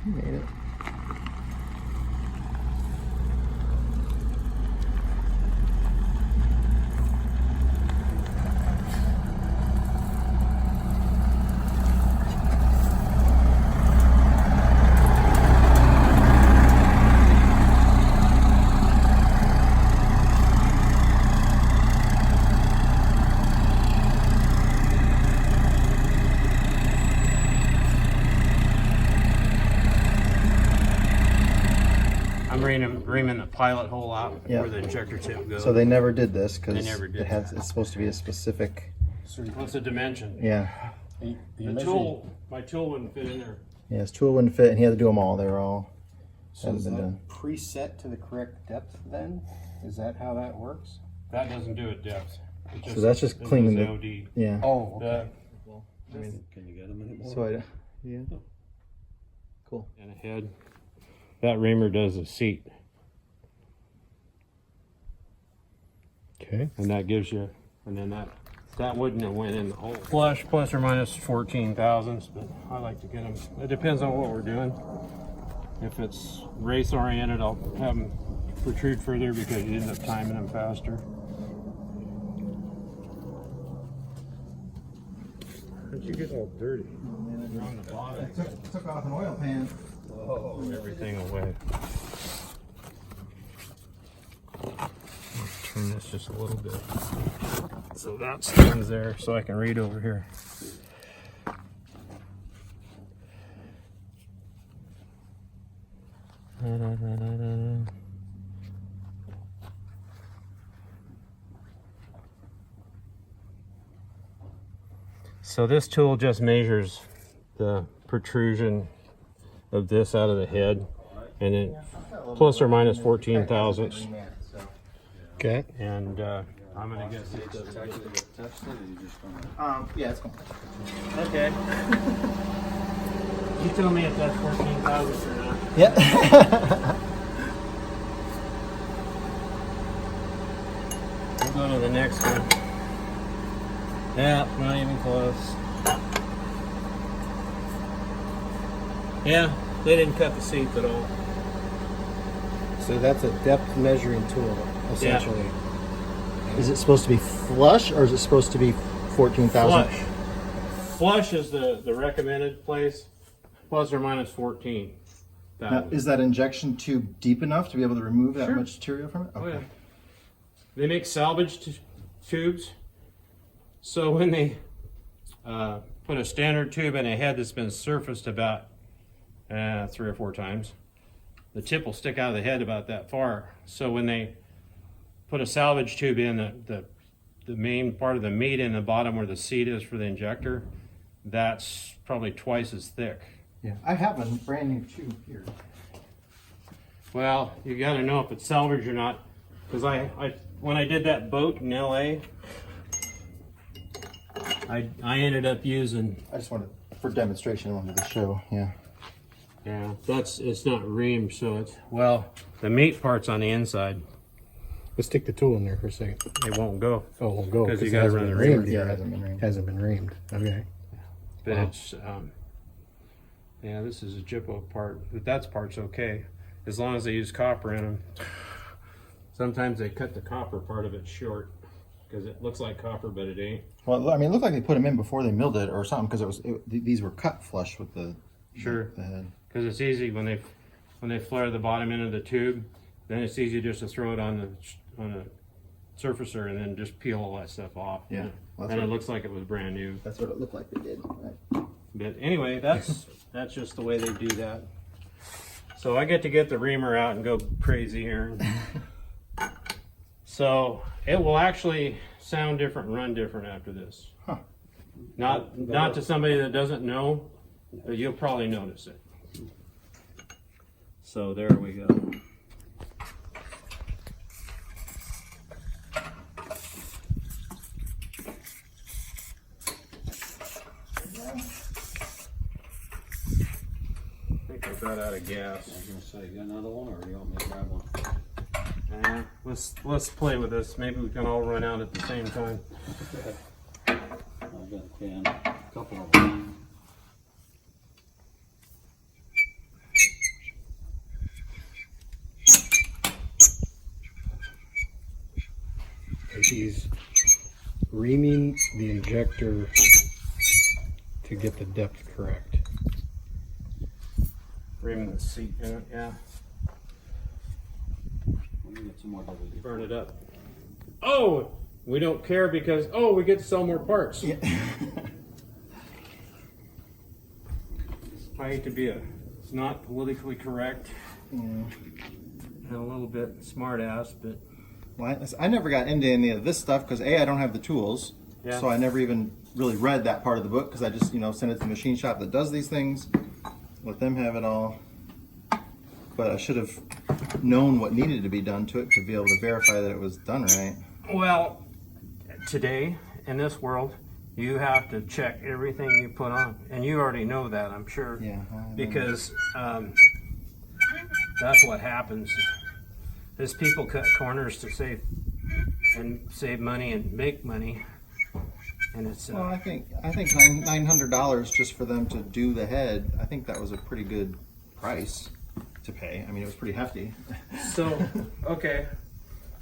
Made it. I'm reaming the pilot hole out Yeah. where the injector tip goes. So they never did this because They never did that. it's supposed to be a specific. What's the dimension? Yeah. The tool, my tool wouldn't fit in there. Yeah, his tool wouldn't fit, and he had to do them all. They were all. So hadn't is been that done. preset to the correct depth then? Is that how that works? That doesn't do it depth. It So that's just it cleaning does the- OD. Yeah. Oh, okay. The, Can you get them anymore? So I. Yeah. Cool. and a head. That reamer does a seat, Okay. and that gives you, and then that wouldn't have went in the hole. Flush plus or minus 14 thousandths, but I like to get them. It depends on what we're doing. If it's race oriented, I'll have them protrude further because you end up timing them faster. How'd you get all dirty? On the bottom. Took off an oil pan. Oh, everything away. Let's turn this just a little bit. So that stands there so I can read over here. So this tool just measures the protrusion of this out of the head, and then plus or minus 14 thousandths. Okay. And I'm gonna guess it does. Yeah, it's cool. Okay. You tell me if that's 14 thousandths or not. Yeah. We'll go to the next one. Yeah, not even close. Yeah, they didn't cut the seats at all. So that's a depth measuring tool, essentially. Is it supposed to be flush or is it supposed to be 14,000? Flush. Flush is the recommended place, plus or minus 14. Now, is that injection tube deep enough to be able to remove that Sure. much material from it? Oh yeah. They make salvage tubes. So when they put a standard tube in a head that's been surfaced about 3 or 4 times, the tip will stick out of the head about that far. So when they put a salvage tube in, the main part of the meat in the bottom where the seat is for the injector, that's probably twice as thick. Yeah. I have a brand new tube here. Well, you got to know if it's salvage or not, because when I did that boat in LA, I ended up using, I just wanted, for demonstration, I wanted to show. Yeah. yeah, it's not reamed, so it's, well, the meat part's on the inside. Let's stick the tool in there for a second. It won't go, Oh, we'll go. because you it got to hasn't run the been reamer. reamed Yeah, yet. it hasn't been reamed. Hasn't been reamed. Okay. But Wow. it's, yeah, this is a Jippo part, but that part's okay, as long as they use copper in them. Sometimes they cut the copper part of it short, because it looks like copper, but it ain't. Well, I mean, it looked like they put them in before they milled it or something because these were cut flush with the Sure. the head. Because it's easy when they flare the bottom end of the tube, then it's easy just to throw it on a surfacer and then just peel all that stuff off. Yeah, well, that's And it what- looks like it was brand new. That's what it looked like they did. Right. But anyway, that's just the way they do that. So I get to get the reamer out and go crazy here. So it will actually sound different and run different after this. Huh. Not to somebody that doesn't know, but you'll probably notice it. So there we go. I think I got out of gas. I was gonna say, you got another one, or you want me to grab one? Let's play with this. Maybe we can all run out at the same time. I've got a can, a couple of them. he's reaming the injector to get the depth correct. Reaming the seat in it, yeah. Let me get some more WD. Burn it up. Oh, we don't care because, oh, we get to sell more parts. Yeah. I hate to be it's not politically correct Yeah. and a little bit smart ass, but Well, I never got into any of this stuff because I don't have the tools, Yeah. so I never even really read that part of the book because I just send it to the machine shop that does these things, let them have it all. But I should have known what needed to be done to it to be able to verify that it was done right. well, today in this world, you have to check everything you put on, and you already know that, I'm sure. Yeah. Because that's what happens. Is people cut corners to save money and make money, and it's Well, I think $900 just for them to do the head. I think that was a pretty good price to pay. I mean, it was pretty hefty. so okay.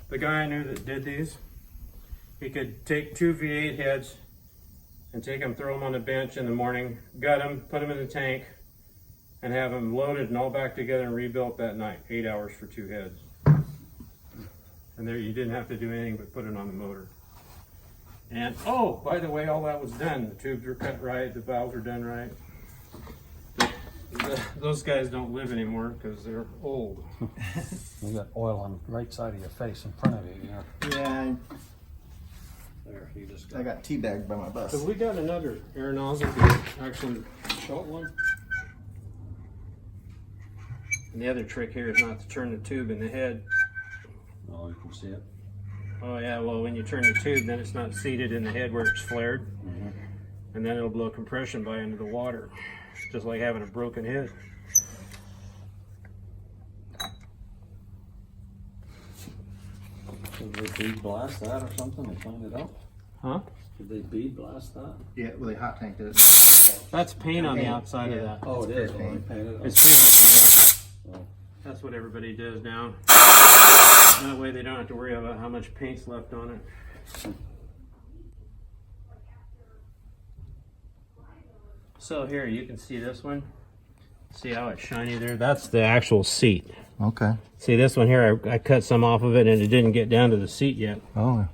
The guy I knew that did these, he could take 2 V8 heads and take them, throw them on a bench in the morning, gut them, put them in the tank, and have them loaded and all back together and rebuilt that night. 8 hours for 2 heads. And there, you didn't have to do anything but put it on the motor. And oh, by the way, all that was done. The tubes were cut right, the valves were done right. Those guys don't live anymore because they're old. You got oil on the right side of your face in front of you. Yeah, There, you just I got teabagged by my bus. So we got another air nozzle here, actually short one. And the other trick here is not to turn the tube in the head. Oh, you can see it. Oh yeah, well when you turn the tube, then it's not seated in the head where it's flared. And then it'll blow compression by into the water. Just like having a broken head. Did they bead blast that or something and clean it up? Huh? Did they bead blast that? Yeah, well, they hot tanked it. That's paint on the Paint, outside of yeah. that. Oh, it is. Oh, they paint. painted it. It's paint. Oh. That's what everybody does now. That way they don't have to worry about how much paint's left on it. So here, you can see this one. See how it's shiny there? That's the actual seat. Okay. See this one here, I cut some off of it and it didn't get down to the seat yet. Oh.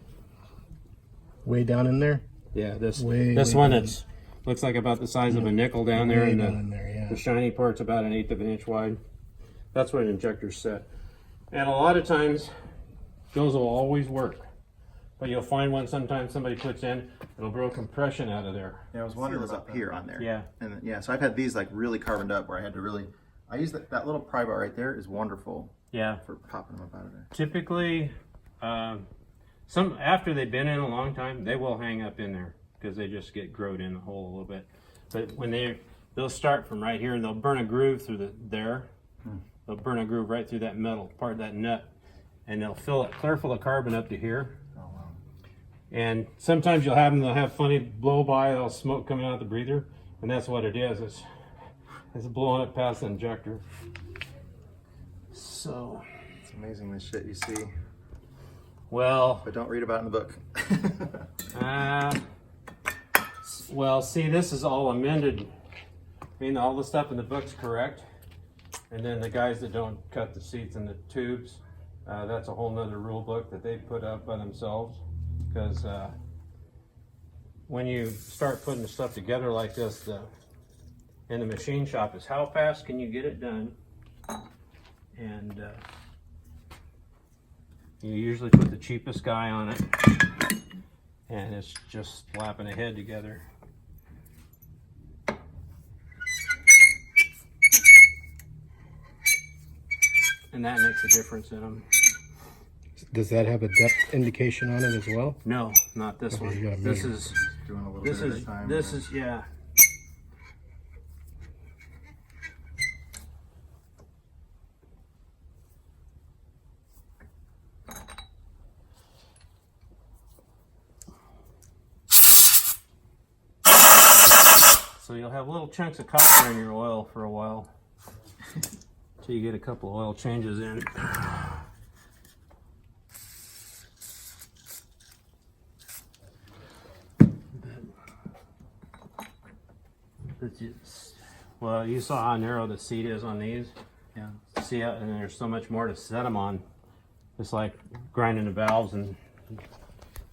Way down in there? Yeah, this Way one down. that's looks like about the size of a nickel down there, Way and down in there, the yeah. shiny part's about 1/8 of an inch wide. That's what an injector's set. And a lot of times, those will always work. But you'll find one sometimes somebody puts in, it'll blow compression out of there. Yeah, I was wondering was up here on there. Yeah. And yeah, so I've had these like really carboned up where I had to really, I use that little pry bar right there is wonderful Yeah. for popping them up out of there. Typically, some after they've been in a long time, they will hang up in there because they just get growed in the hole a little bit. But when they'll start from right here and they'll burn a groove through there. They'll burn a groove right through that metal part, that nut, and they'll fill it clear full of carbon up to here. Oh wow. And sometimes you'll have them, they'll have funny blow by, they'll smoke coming out the breather, and that's what it is. It's blowing it past the injector. So, It's amazing the shit you see, well, but don't read about it in the book. well, see, this is all amended. I mean, all the stuff in the book's correct. And then the guys that don't cut the seats and the tubes, that's a whole nother rule book that they put up by themselves. Because when you start putting the stuff together like this, in the machine shop is how fast can you get it done? And you usually put the cheapest guy on it, and it's just slapping a head together. And that makes a difference in them. Does that have a depth indication on it as well? No, not this Okay, you got one. a This meter. is Doing a little this bit at is a time. this is yeah. So you'll have little chunks of copper in your oil for a while, till you get a couple of oil changes in. Well, you saw how narrow the seat is on these. Yeah. See how, and there's so much more to set them on. It's like grinding the valves, and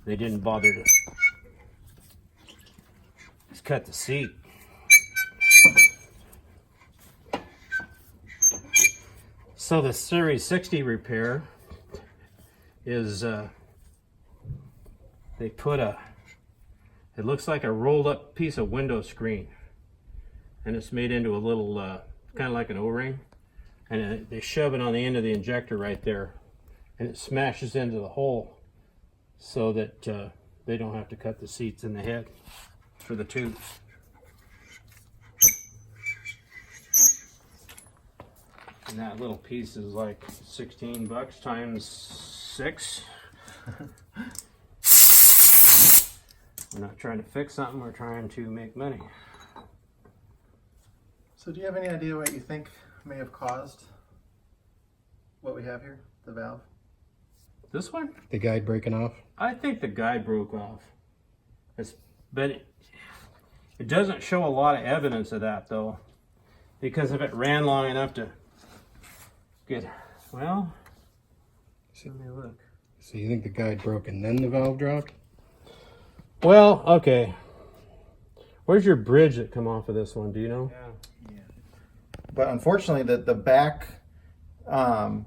they didn't bother to just cut the seat. So the Series 60 repair is they put it looks like a rolled up piece of window screen, and it's made into a little kind of like an O-ring, and they shove it on the end of the injector right there, and it smashes into the hole so that they don't have to cut the seats in the head for the tubes. And that little piece is like $16 times 6. We're not trying to fix something, we're trying to make money. So do you have any idea what you think may have caused what we have here, the valve? This one? The guide breaking off. I think the guide broke off. But it doesn't show a lot of evidence of that though. Because if it ran long enough to get, well, let me look. So you think the guide broke and then the valve dropped? Well, okay. Where's your bridge that come off of this one? Do you know? Yeah. But unfortunately, the back one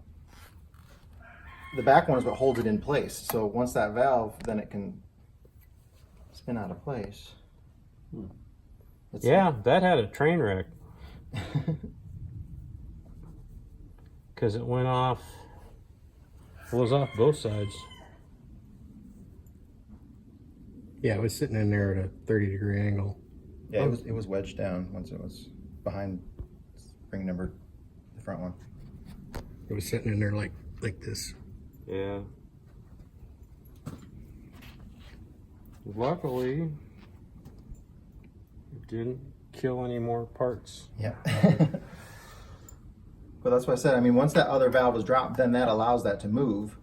is what holds it in place. So once that valve, then it can spin out of place. Yeah, that had a train wreck. Because it went off, it was off both sides. Yeah, it was sitting in there at a 30-degree angle. Yeah, it was wedged down once it was behind spring number, the front one. It was sitting in there like this. Yeah. Luckily, it didn't kill any more parts. Yeah. But that's what I said. I mean, once that other valve is dropped, then that allows that to move.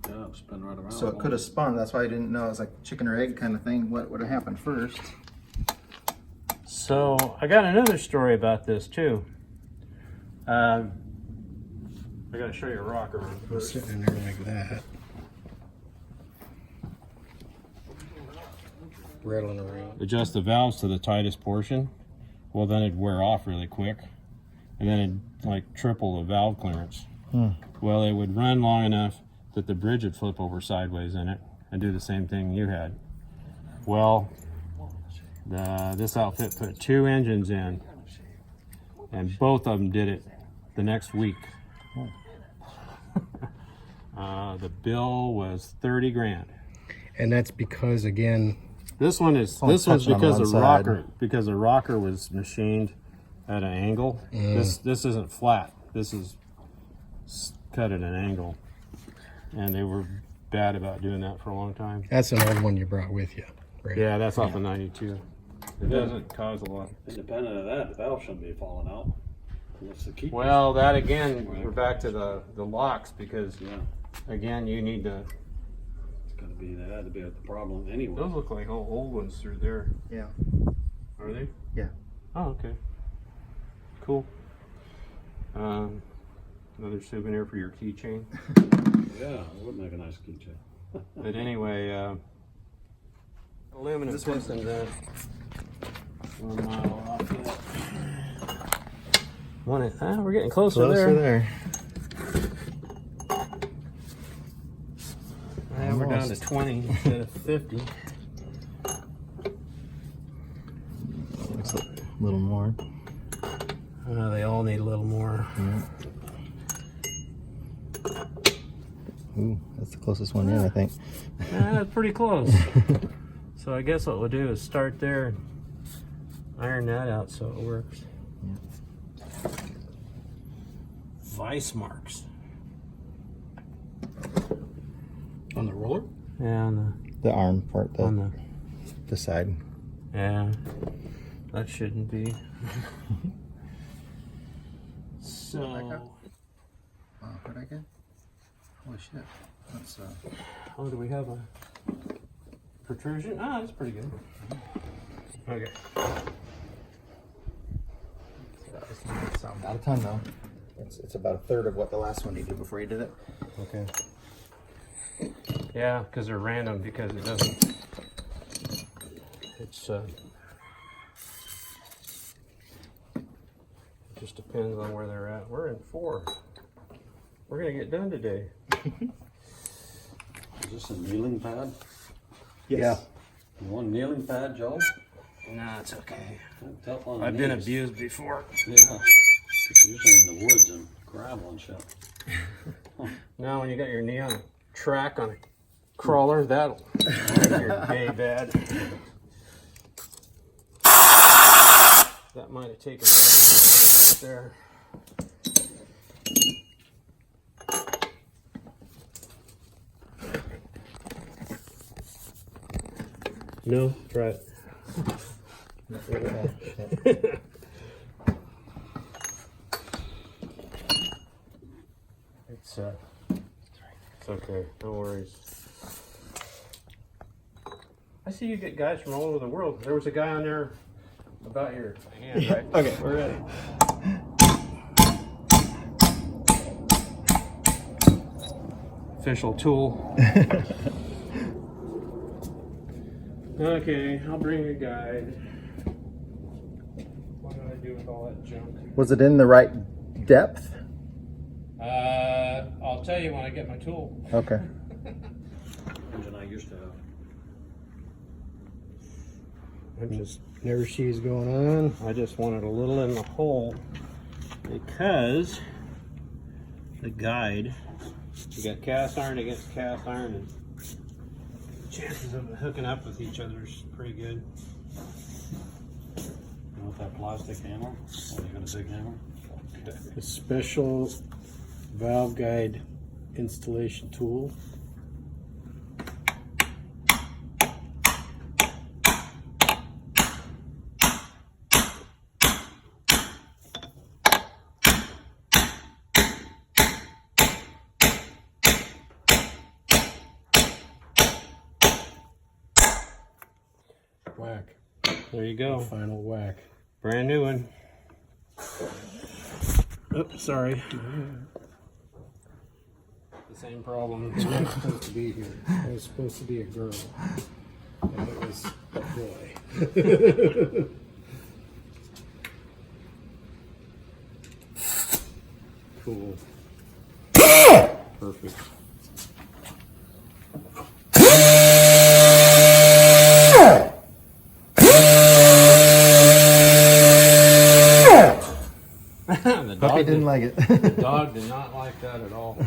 Yeah, spin right around. So it could have spun. That's why I didn't know. It's like chicken or egg kind of thing. What would have happened first? So I got another story about this too. I gotta show you a rocker It was first. sitting in there like that. Rattling around. Adjust the valves to the tightest portion. Well, then it'd wear off really quick, and then it'd like triple the valve clearance. Well, it would run long enough that the bridge would flip over sideways in it and do the same thing you had. Well, this outfit put 2 engines in, and both of them did it the next week. The bill was 30 grand. And that's because, again, This one's only because touching on one the side. rocker was machined at an angle. This isn't flat. This is cut at an angle, and they were bad about doing that for a long time. that's an old one you brought with you, right? Yeah, that's off of 92. It doesn't cause a lot. Independent of that, the valve shouldn't be falling out. What's the key? Well, that again, we're back to the locks because Yeah, again, you need to. it's gonna be, that had to be the problem anyway. Those look like old ones through there. Yeah. Are they? Yeah. Oh, okay. Cool. Another souvenir for your keychain. Yeah, it would make a nice keychain. But anyway, aluminum This one's- pistons in. 1 mile off yet. We're getting closer there. Yeah, we're down to 20 instead of 50. Looks a little more. They all need a little more. Ooh, that's the closest one in, I think. That's pretty close. So I guess what we'll do is start there and iron that out so it works. Vice marks. On the roller? Yeah, on The arm part, the side. yeah. That shouldn't be. So Wow, what'd I get? Holy shit. That's oh, do we have a protrusion? Ah, that's pretty good. Okay. It's not a ton though. It's about a third of what the last one needed before you did it. Okay. Yeah, because they're random, because it doesn't. It's it just depends on where they're at. We're in 4. We're gonna get done today. Is this a kneeling pad? Yes. You want a kneeling pad, Joe? No, it's okay. Don't tell on the I've been knees. abused before. Yeah. Usually in the woods and gravel and shit. Now, when you got your knee on a track on a crawler, that'll make your day bad. That might have taken right there. No, try it. It's okay, no worries. I see you get guys from all over the world. There was a guy on there about your hand, right? Okay, we're ready. Official tool. Okay, I'll bring a guide. What do I do with all that junk? Was it in the right depth? I'll tell you when I get my tool. Okay. Engine I used to have. Never sees going on. I just wanted a little in the hole because the guide, you got cast iron against cast iron, and chances of it hooking up with each other is pretty good. You want that plastic hammer? Oh, you got a big hammer? A special valve guide installation tool. Whack. There you go. Final whack. Brand new one. Oops, sorry. The same problem. It's not supposed to be here. It was supposed to be a girl. And it was a boy. Cool. Perfect. The Puppy didn't like it. The dog did not like that at all.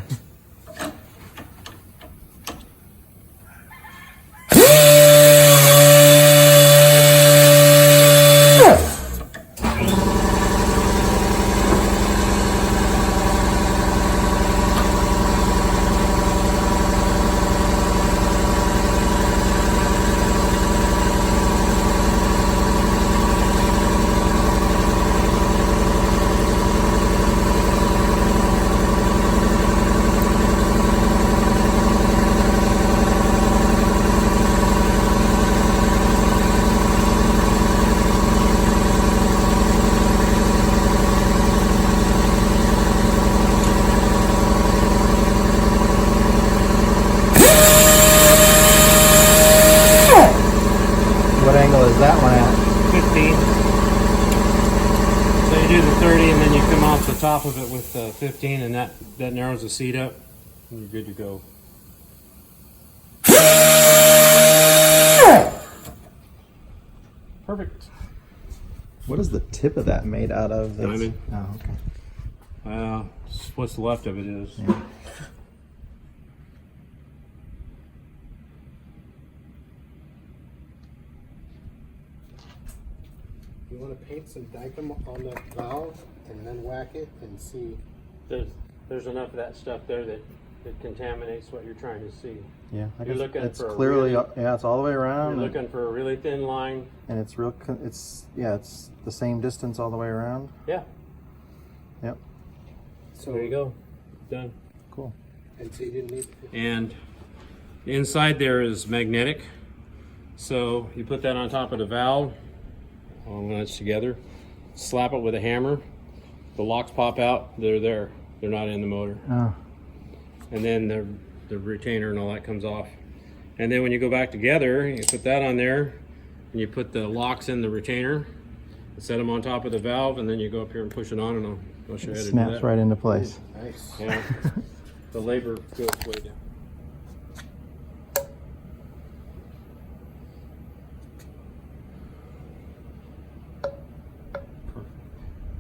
What angle is that one at? 15. So you do the 30 and then you come off the top of it with 15 and that narrows the seat up and you're good to go. Perfect. What is the tip of that made out of? Diamond. Oh, okay. What's left of it is. Yeah. You want to paint some dicom on the valve and then whack it and see. There's enough of that stuff there that contaminates what you're trying to see. Yeah, I You're guess looking it's for a clearly really- yeah, it's all the way around. You're looking for a really thin line. and it's real. It's it's the same distance all the way around. Yeah. Yep. So There you go. Done. Cool. And so you didn't need. And the inside there is magnetic. So you put that on top of the valve when it's together, slap it with a hammer, the locks pop out, they're there. They're not in the motor. Oh. And then the retainer and all that comes off. And then when you go back together, you put that on there, and you put the locks in the retainer, set them on top of the valve, and then you go up here and push it on, and I'll show you how to do Snaps that. right into place. Nice. Yeah. The labor goes way down.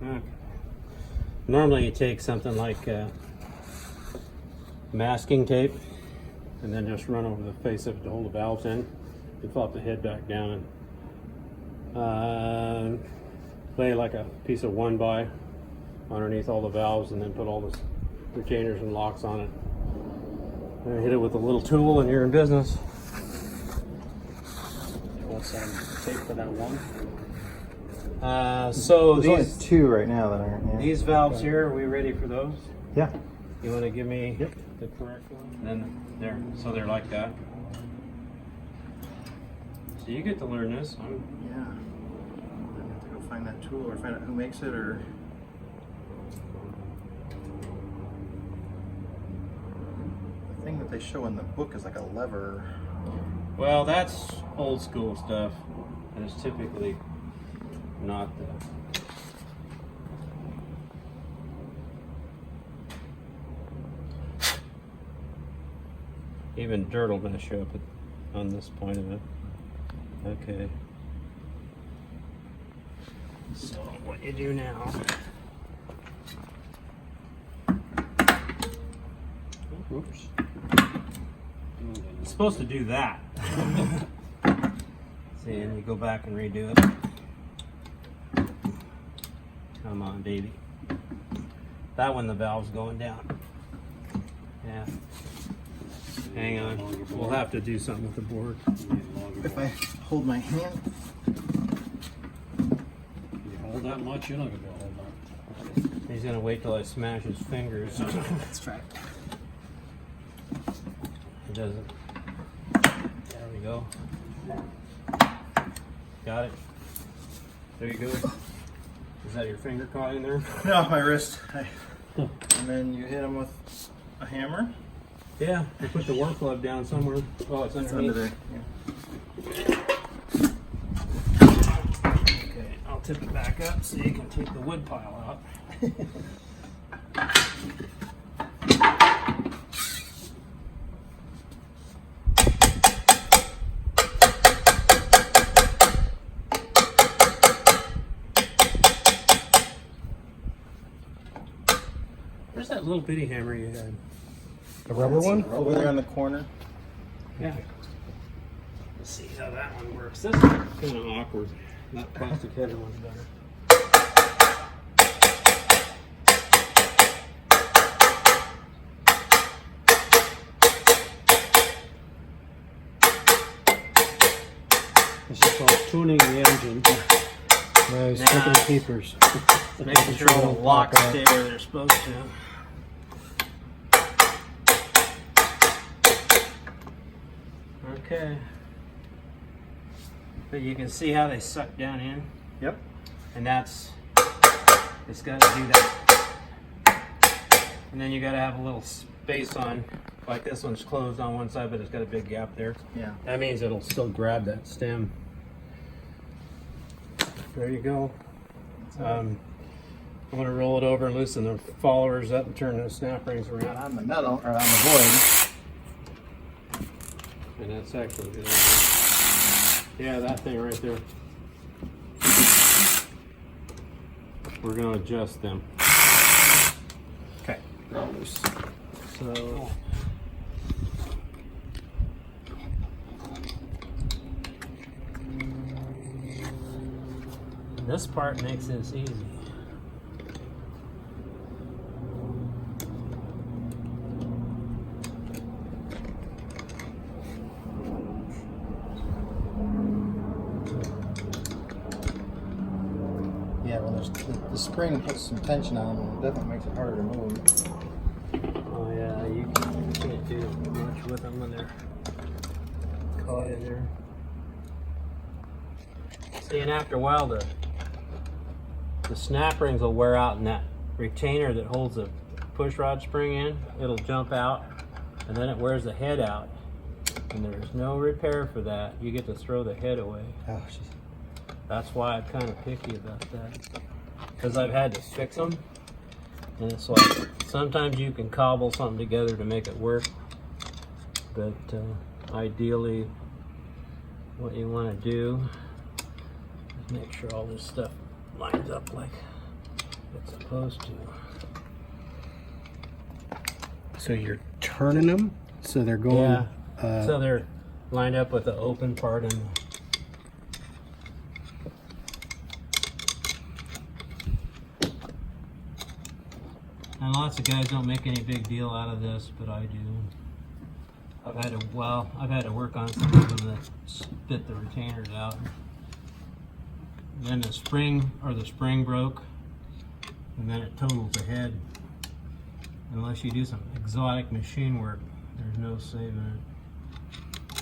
Okay. Normally you take something like masking tape and then just run over the face of it to hold the valves in and flop the head back down and lay like a piece of 1x underneath all the valves and then put all the retainers and locks on it. And hit it with a little tool and you're in business. You want some tape for that one? So There's only these 2 right now that aren't. Yeah. these valves here, are we ready for those? Yeah. You want to give me the correct one? Then there, so they're like that. So you get to learn this. Yeah. I have to go find that tool or find out who makes it or. The thing that they show in the book is like a lever. Well, that's old school stuff, and it's typically not the. Even dirt will gonna show up on this point of it. Okay. So what you do now? Oops. It's supposed to do that. See, and you go back and redo it. Come on, baby. That one, the valve's going down. Yeah. Hang on. We'll have to do something with the board. If I hold my hand. You hold that much, you're not gonna be able to hold that. He's gonna wait till I smash his fingers. That's right. He doesn't. There we go. Got it. There you go. Is that your finger caught in there? No, my wrist. And then you hit them with a hammer. Yeah, I put the work glove down somewhere. Oh, it's It's underneath. under there. Okay, I'll tip it back up so you can take the wood pile out. Where's that little bitty hammer you had? The rubber one? Over there in the corner. Yeah. Let's see how that one works. This is kind of awkward. That plastic headed one's better. This is called tuning the engine. Nice. Nah. Taking the peepers. Making sure all the locks stay where they're supposed to. Okay. But you can see how they suck down in. Yep. And it's got to do that. And then you got to have a little space on, like this one's closed on one side, but it's got a big gap there. Yeah. That means it'll still grab that stem. There you go. I'm going to roll it over and loosen the followers up and turn the snap rings Not around. on the metal or on the void. And that's actually good. Yeah, that thing right there. We're going to adjust them. Okay. So this part makes this easy. Yeah, when there's the spring puts some tension on them, it definitely makes it harder to move. Oh yeah, you can't do much with them when they're caught in there. See, and after a while the snap rings will wear out in that retainer that holds the push rod spring in, it'll jump out, and then it wears the head out. And there's no repair for that. You get to throw the head away. Oh, jeez. That's why I'm kind of picky about that. Because I've had to fix them. And it's like, sometimes you can cobble something together to make it work. But ideally, what you want to do is make sure all this stuff lines up like it's supposed to. So you're turning them so they're going. Yeah. So they're lined up with the open part and lots of guys don't make any big deal out of this, but I do. I've had to work on some of them that spit the retainers out. Then the spring broke, and then it totals the head. Unless you do some exotic machine work, there's no saving it.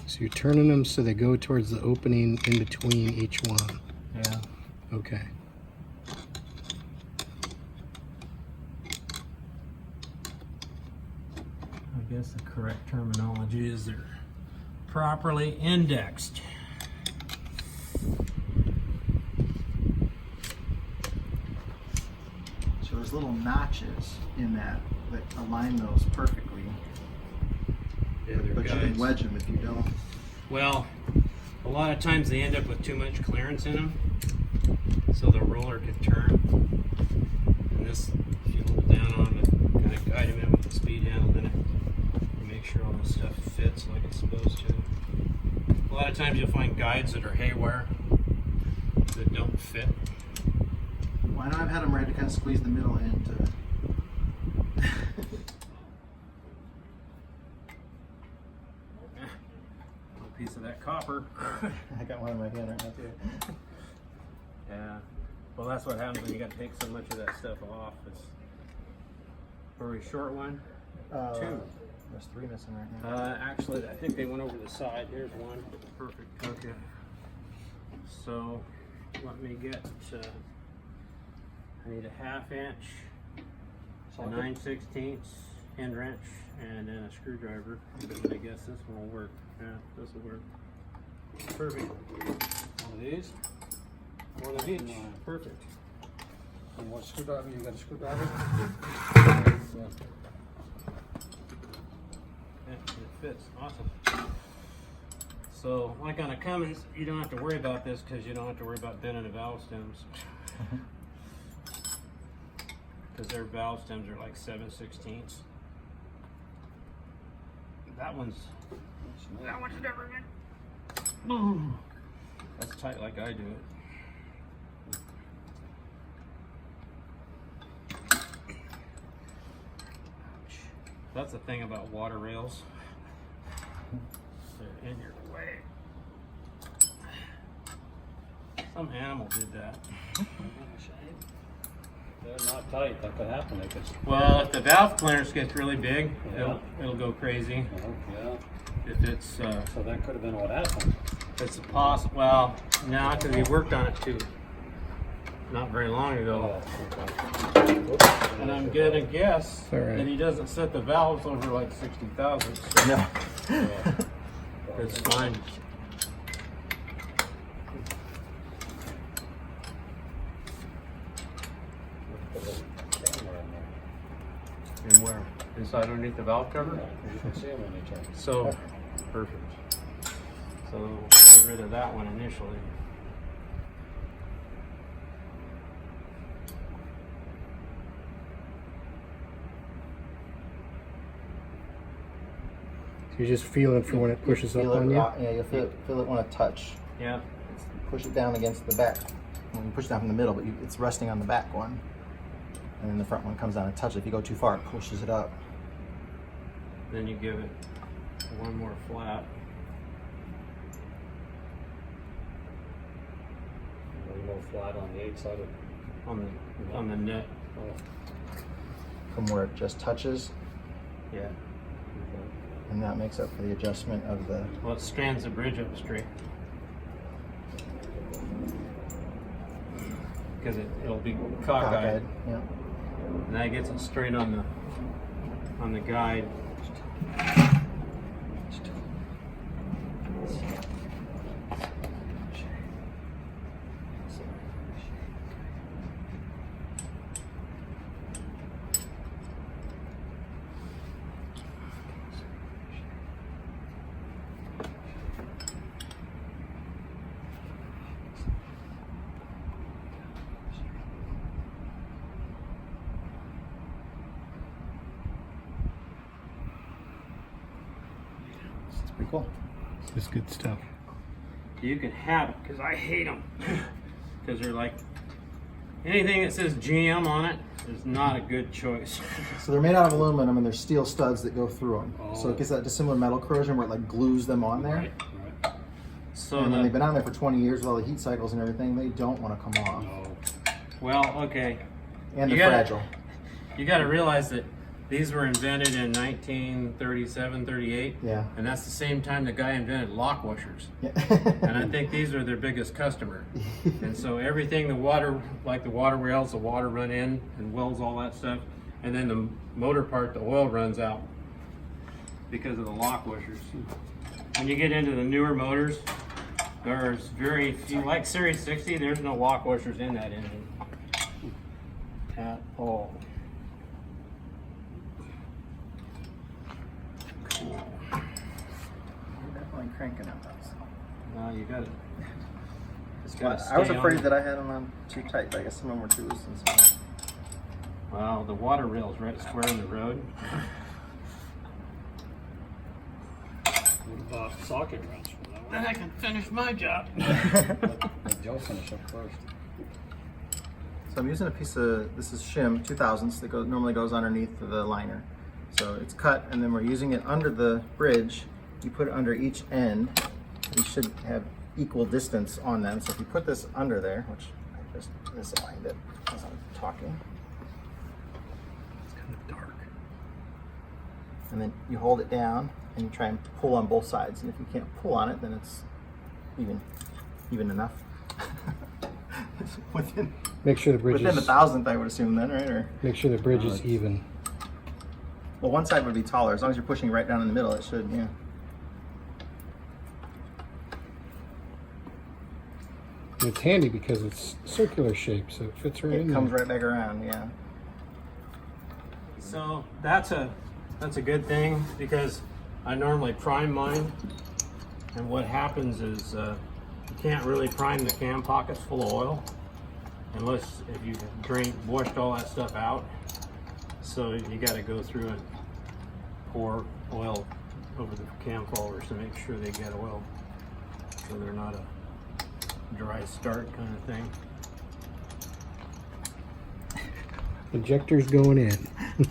So you're turning them so they go towards the opening in between each one. Yeah. Okay. I guess the correct terminology is they're properly indexed. So there's little notches in that align those perfectly. Yeah, But you can wedge them if you don't. Well, a lot of times they end up with too much clearance in them, so the roller can turn. And this, if you hold down on it, kind of guide them in with the speed handle, then you make sure all this stuff fits like it's supposed to. A lot of times you'll find guides that are haywire that don't fit. Why not? I've had them ready to kind of squeeze the middle in to. A piece of that copper. I got one in my hand right now too. Yeah. Well, that's what happens when you got to take so much of that stuff off. It's for a short one. Two. There's 3 missing right now. Actually, I think they went over the side. Here's one. Perfect. Okay. So, let me get. I need a 1/2 inch, a 9/16 hand wrench, and then a screwdriver. I guess this one will work. Yeah, this will work. Perfect. One of these. One of each. Perfect. And what screwdriver? You got a screwdriver? Yeah, it fits. Awesome. So, like on a Cummins, you don't have to worry about this because you don't have to worry about bending the valve stems. Because their valve stems are like 7/16. That one's different. Boom. That's tight like I do it. That's the thing about water rails. They're in your way. Some animal did that. They're not tight. That could happen. They could. Well, if the valve clearance gets really big, Yeah. it'll go crazy. Oh, yeah. If it's So that could have been what happened. possible. Well, no, because we worked on it too. Not very long ago. okay. And I'm gonna guess All right. that he doesn't set the valves over like 60,000. So No. it's fine. Put a camera in there. And where? Inside underneath the valve cover? Yeah, you can see them when they turn. So, perfect. So we'll get rid of that one initially. So you're just feeling for when it pushes up Feel on it, you? yeah, you'll feel it when it touch. Yeah. Push it down against the back. Well, you push it down from the middle, but it's resting on the back one. And then the front one comes down and touches. If you go too far, it pushes it up. Then you give it one more flat. A little more flat on the outside of. On the net. From where it just touches, Yeah. and that makes up for the adjustment of the. Well, it strands the bridge up straight. Because it'll be cockeyed. Yeah. and that gets it straight on the guide. It's pretty cool. It's good stuff. You can have it, because I hate them. Because they're like, anything that says GM on it is not a good choice. So they're made out of aluminum and there's steel studs that go through them. So it gets that dissimilar metal corrosion where it like glues them on there. Right. So And when they've been on there for 20 years with all the heat cycles and everything, they don't want to come off. No. well, okay. And You they're gotta- fragile. You got to realize that these were invented in 1937, 38. Yeah. And that's the same time the guy invented lock washers. Yeah. And I think these are their biggest customer. And so everything, the water, like the water rails, the water run in and wells, all that stuff. And then the motor part, the oil runs out because of the lock washers. When you get into the newer motors, there's very few, like Series 60, there's no lock washers in that engine at all. Cool. You're definitely cranking up those. Now you got it. I was afraid that I had them on too tight, but I guess some of them were too loose and some. Wow, the water rail's right square in the road. What about socket wrench? Then I can finish my job. Let Joe finish up first. So I'm using a piece of, this is shim 2000s that normally goes underneath the liner. So it's cut and then we're using it under the bridge. You put it under each end. You should have equal distance on them. So if you put this under there, which I just misaligned it as I'm talking. It's kind of dark. And then you hold it down and you try and pull on both sides. And if you can't pull on it, then it's even enough. within Make sure the bridge within a is, thousandth, I would assume then, right? Or make sure the bridge is even. well, one side would be taller. As long as you're pushing right down in the middle, it should. Yeah. And it's handy because it's circular shape, so it fits right in It comes there. right back around. Yeah. So that's a good thing because I normally prime mine, and what happens is you can't really prime the cam pockets full of oil unless if you washed all that stuff out. So you got to go through and pour oil over the cam followers to make sure they get oil, so they're not a dry start kind of thing. Injector's going in. Have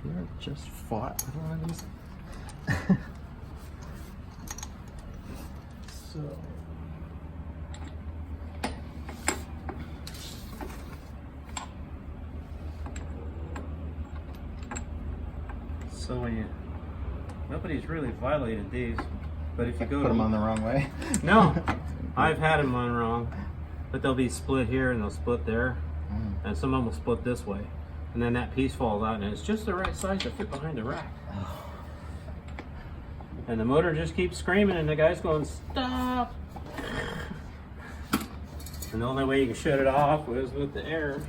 you ever just fought with one of these? So. So when nobody's really violated these, but if you go Put them on the wrong way. No, I've had them on wrong, but they'll be split here and they'll split there, and some of them will split this way, and then that piece falls out, and it's just the right size to fit behind the rack. And the motor just keeps screaming, and the guy's going, "Stop!" And the only way you can shut it off was with the air.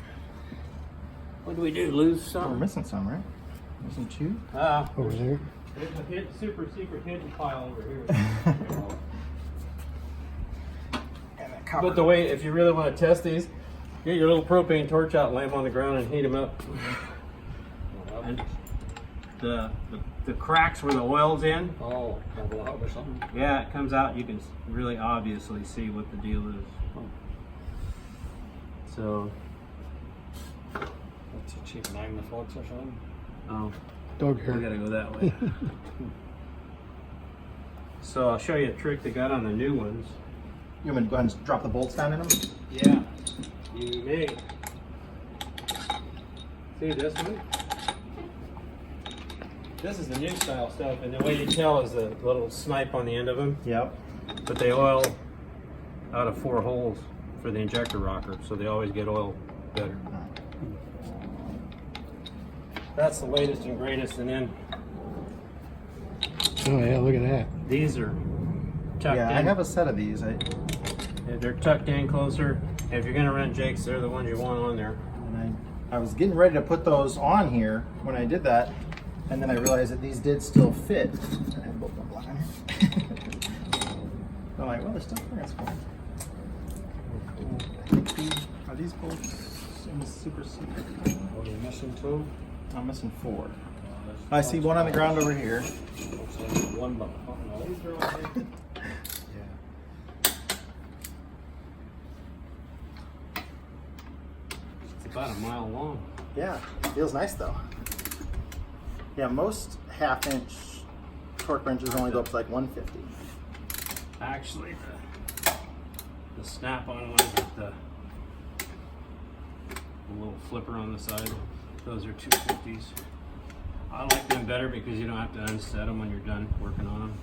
What do we do? Lose Oh, we're some? missing some, right? Missing two. Over there. There's a super secret hidden pile over here. But the way, if you really want to test these, get your little propane torch out, lay them on the ground, and heat them up. And the cracks where the oil's in, Oh, I'll go out or something. yeah, it comes out. You can really obviously see what the deal is. So, That's a cheap Magnaflux or something. oh, Dog we hair. gotta go that way. So I'll show you a trick they got on the new ones. You want me to go ahead and drop the bolts down in them? Yeah, you may. See this one? This is the new style stuff, and the way you tell is the little snipe on the end of them. Yep. But they oil out of 4 holes for the injector rocker, so they always get oil better. that's the latest and greatest. And then Oh yeah, look at that. these are tucked Yeah, in. I have a set of these. They're tucked in closer. If you're gonna run Jakes, they're the ones you want on there. And I was getting ready to put those on here when I did that, and then I realized that these did still fit. I have both of them block on here. I'm like, well, they're still there. That's fine. I think are these both in the super secret? What are you missing two? I'm missing 4. I see one on the ground over here. Looks like one, but no. These are all here. It's about a mile long. Yeah, feels nice though. Yeah, most half-inch torque wrenches only go up to like 150. Actually, the snap-on ones with the little flipper on the side, those are 250s. I like them better because you don't have to unset them when you're done working on them.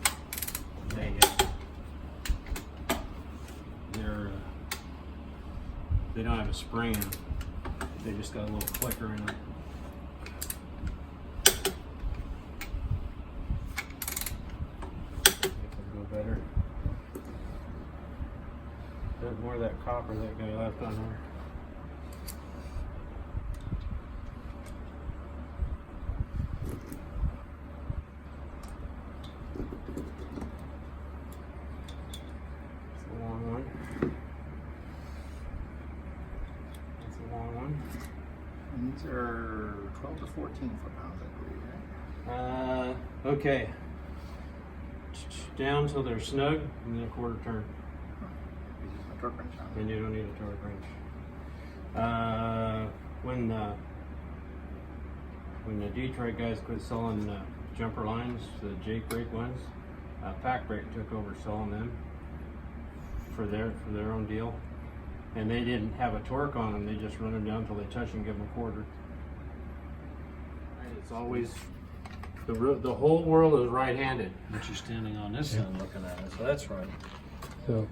They don't have a spring in them. They just got a little clicker in them. Make them go better. Bit more of that copper that guy left on there. It's a long one. That's a long one. And these are 12 to 14 foot-pounds, I believe, right? Okay. Down till they're snug, and then a quarter turn. Use my torque wrench on. Then you don't need a torque wrench. When the Detroit guys quit selling jumper lines, the Jake brake ones, Pack Brake took over selling them for their own deal, and they didn't have a torque on them. They just run them down till they touch and give them a quarter. It's always the whole world is right-handed. But you're standing on this end looking at it, so that's right. So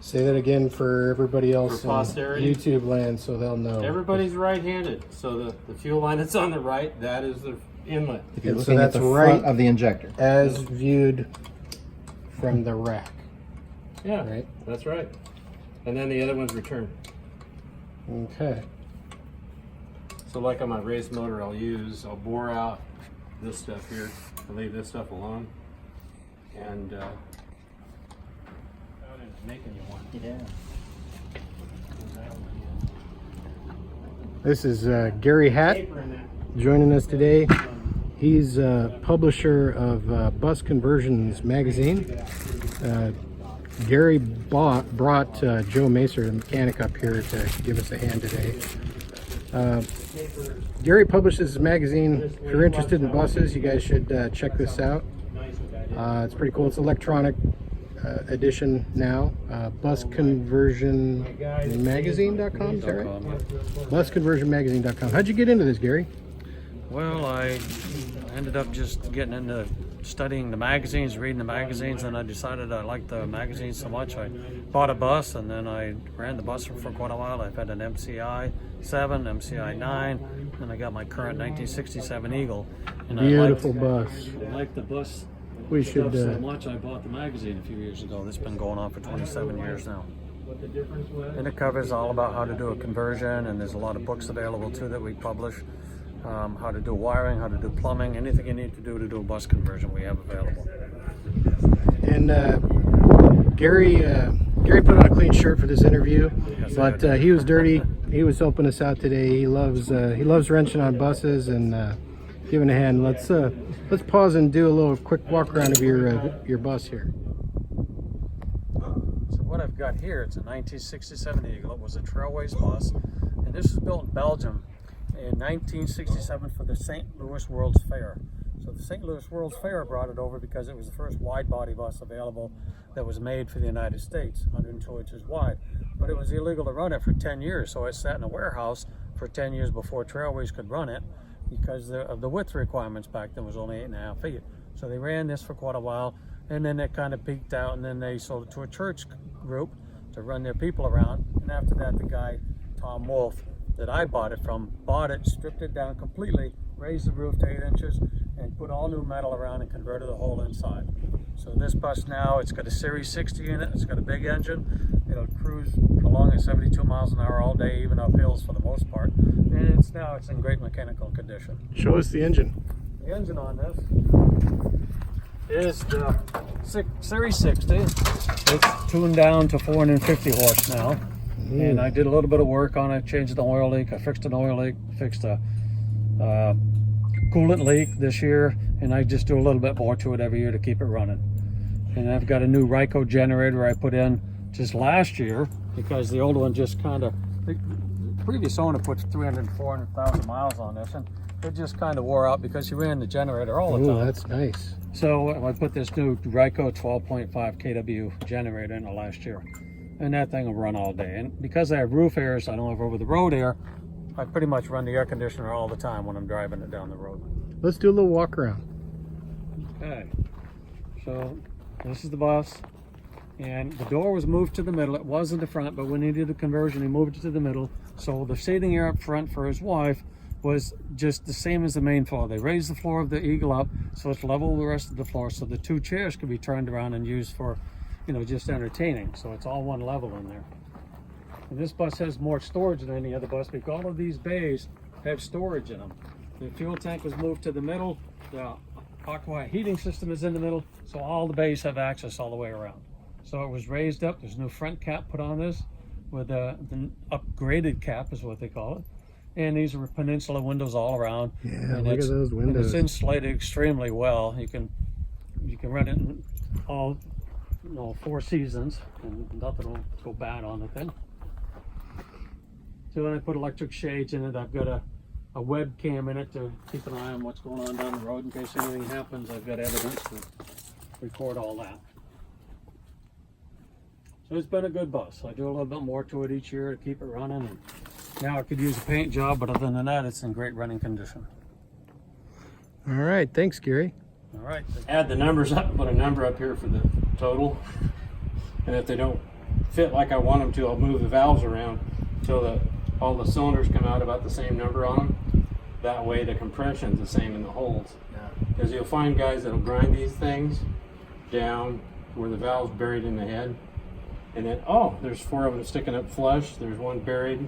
say that again for everybody else For in posterity? YouTube land, so they'll know. Everybody's right-handed, so the fuel line that's on the right, that is the inlet. If you're And so looking at that's the right front of the injector. as viewed from the rack, Yeah, right? that's right. And then the other one's return. Okay. So like on my race motor, I'll bore out this stuff here. I leave this stuff alone. And I ended up making you one. Yeah. This is Gary Hatt Paper in that. joining us today. He's publisher of Bus Conversions magazine. Gary brought Joe Macer, the mechanic, up here to give us a hand today. Gary publishes his magazine. If you're interested in buses, you guys should check this out. It's pretty cool. It's electronic edition now. Busconversionmagazine.com, is that right? Busconversionmagazine.com. How'd you get into this, Gary? Well, I ended up just getting into studying the magazines, reading the magazines, and I decided I liked the magazines so much. I bought a bus, and then I ran the bus for quite a while. I've had an MCI 7, MCI 9, and I got my current 1967 Eagle. And Beautiful bus. I liked the bus We stuff should, so much, I bought the magazine a few years ago. It's been going on for 27 years now. What the difference was? And it covers all about how to do a conversion, and there's a lot of books available too that we publish. How to do wiring, how to do plumbing, anything you need to do a bus conversion we have available. And Gary put on a clean shirt for this interview, but he was dirty. He was helping us out today. He loves wrenching on buses and giving a hand. Let's pause and do a little quick walk around of your bus here. So what I've got here, it's a 1967 Eagle. It was a Trailways bus, and this was built in Belgium in 1967 for the St. Louis World's Fair. So the St. Louis World's Fair brought it over because it was the first wide body bus available that was made for the United States, 102 inches wide. But it was illegal to run it for 10 years, so it sat in a warehouse for 10 years before Trailways could run it because of the width requirements back then was only 8.5 feet. So they ran this for quite a while, and then it kind of peaked out, and then they sold it to a church group to run their people around. And after that, the guy, Tom Wolf, that I bought it from, bought it, stripped it down completely, raised the roof to 8 inches, and put all new metal around and converted the whole inside. So this bus now, it's got a Series 60 in it, it's got a big engine, it'll cruise along at 72 miles an hour all day, even up hills for the most part, and it's in great mechanical condition. Show us the engine. The engine on this is the Series 60. It's tuned down to 450 horse now. And I did a little bit of work on it, changed the oil leak, I fixed an oil leak, fixed a coolant leak this year, and I just do a little bit more to it every year to keep it running. And I've got a new Ryco generator I put in just last year because the old one just kind of, the previous owner put 400,000 miles on this, and it just kind of wore out because you ran the generator all the Oh, time. that's nice. So I put this new Ryco 12.5 kW generator in it last year, and that thing will run all day. And because I have roof airs, I don't have over the road air, I pretty much run the air conditioner all the time when I'm driving it down the road. Let's do a little walk around. Okay, so this is the bus, and the door was moved to the middle. It was in the front, but when he did the conversion, he moved it to the middle. So the seating area up front for his wife was just the same as the main floor. They raised the floor of the Eagle up so it's level with the rest of the floor, so the 2 chairs could be turned around and used for, just entertaining. So it's all one level in there. And this bus has more storage than any other bus because all of these bays have storage in them. The fuel tank was moved to the middle. The Aqua heating system is in the middle, so all the bays have access all the way around. So it was raised up. There's a new front cap put on this with the upgraded cap is what they call it. And these are Peninsula windows all around. Yeah, and look at those And windows. it's insulated extremely well. You can run it in all 4 seasons, and nothing will go bad on the thing. So then I put electric shades in it. I've got a webcam in it to keep an eye on what's going on down the road in case anything happens. I've got evidence to record all that. So it's been a good bus. I do a little bit more to it each year to keep it running. And now I could use a paint job, but other than that, it's in great running condition. All right, thanks, Gary. All right. Add the numbers up and put a number up here for the total. And if they don't fit like I want them to, I'll move the valves around until all the cylinders come out about the same number on them. That way the compression's the same in the holes. Because you'll find guys that'll grind these things down where the valve's buried in the head. And then, there's 4 of them sticking up flush. There's one buried.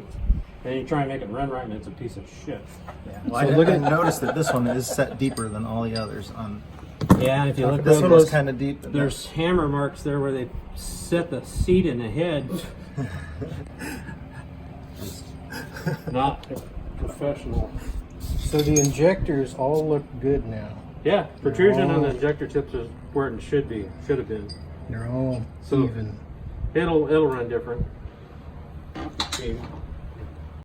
And you try and make it run right, and it's a piece of shit. Yeah. Well, I didn't notice that this one is set deeper than all the others. Yeah, and if you look This over one was those, kind of deep. there's hammer marks there where they set the seat in the head. Not professional. So the injectors all look good now. Yeah, protrusion on the injector tips is where it should have been. They're all So- even. It'll run different. I mean,